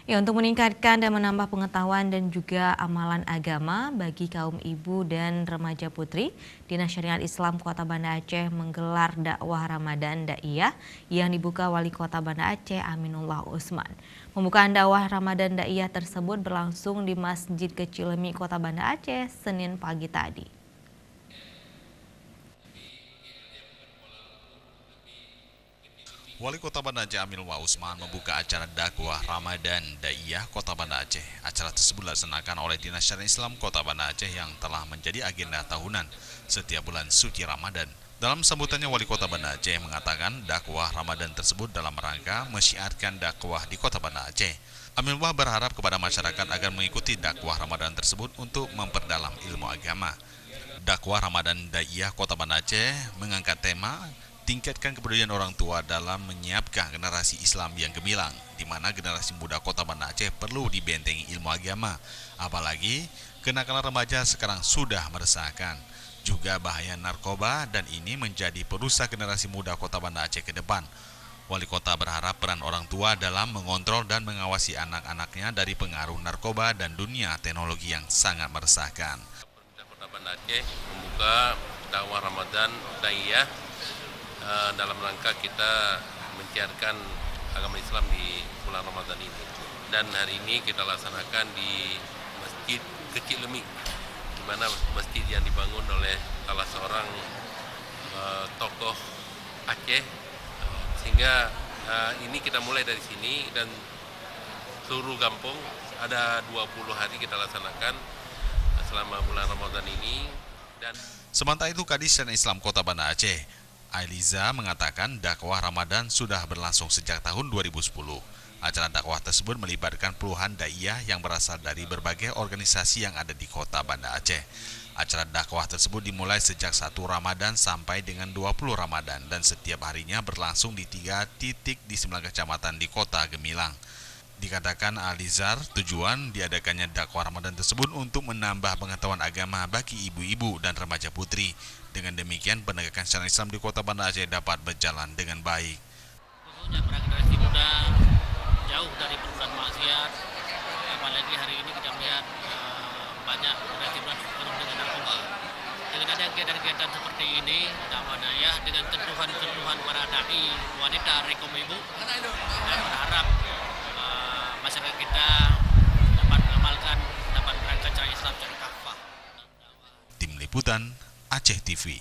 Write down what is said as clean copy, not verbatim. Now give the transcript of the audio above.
Ya, untuk meningkatkan dan menambah pengetahuan dan juga amalan agama bagi kaum ibu dan remaja putri, Dinas Syariat Islam Kota Banda Aceh menggelar dakwah Ramadan Daiyah yang dibuka Wali Kota Banda Aceh Aminullah Usman. Pembukaan dakwah Ramadan Daiyah tersebut berlangsung di Masjid Kecilemi Kota Banda Aceh Senin pagi tadi. Wali Kota Banda Aceh Aminullah Usman membuka acara dakwah Ramadan Daiyah Kota Banda Aceh. Acara tersebut dilaksanakan oleh Dinas Syariat Islam Kota Banda Aceh yang telah menjadi agenda tahunan setiap bulan suci Ramadan. Dalam sambutannya, Wali Kota Banda Aceh mengatakan dakwah Ramadan tersebut dalam rangka mensyiarkan dakwah di Kota Banda Aceh. Aminullah berharap kepada masyarakat agar mengikuti dakwah Ramadan tersebut untuk memperdalam ilmu agama. Dakwah Ramadan Daiyah Kota Banda Aceh mengangkat tema tingkatkan kepedulian orang tua dalam menyiapkan generasi Islam yang gemilang, di mana generasi muda Kota Banda Aceh perlu dibentengi ilmu agama, apalagi kenakalan remaja sekarang sudah meresahkan. Juga bahaya narkoba dan ini menjadi perusak generasi muda Kota Banda Aceh ke depan. Wali Kota berharap peran orang tua dalam mengontrol dan mengawasi anak-anaknya dari pengaruh narkoba dan dunia teknologi yang sangat meresahkan. Kota Banda Aceh membuka dakwah Ramadan Daiyah dalam rangka kita menciarkan agama Islam di bulan Ramadan ini. Dan hari ini kita laksanakan di Masjid Kecilemi, di mana masjid yang dibangun oleh salah seorang tokoh Aceh, sehingga ini kita mulai dari sini dan seluruh kampung ada 20 hari kita laksanakan selama bulan Ramadan ini. Dan sementara itu, Kadis Syariat Islam Kota Banda Aceh Ailiza mengatakan dakwah Ramadan sudah berlangsung sejak tahun 2010. Acara dakwah tersebut melibatkan puluhan daiyah yang berasal dari berbagai organisasi yang ada di Kota Banda Aceh. Acara dakwah tersebut dimulai sejak 1 Ramadan sampai dengan 20 Ramadan dan setiap harinya berlangsung di 3 titik di 9 kecamatan di Kota Gemilang. Dikatakan Alizar, tujuan diadakannya dakwah Ramadan tersebut untuk menambah pengetahuan agama bagi ibu-ibu dan remaja putri. Dengan demikian, penegakan syariat Islam di Kota Banda Aceh dapat berjalan dengan baik. Khususnya para generasi muda jauh dari perbuatan maksiat, apalagi hari ini kita melihat banyak generasi muda penuh dengan narkoba. Dengan ada kegiatan-kegiatan seperti ini, dakwah daiyah dengan sentuhan-sentuhan para dai wanita rekom ibu, dan berharap masyarakat kita dapat mengamalkan, dapat berangkat syariat Islam secara kafah. Tim Liputan Aceh TV.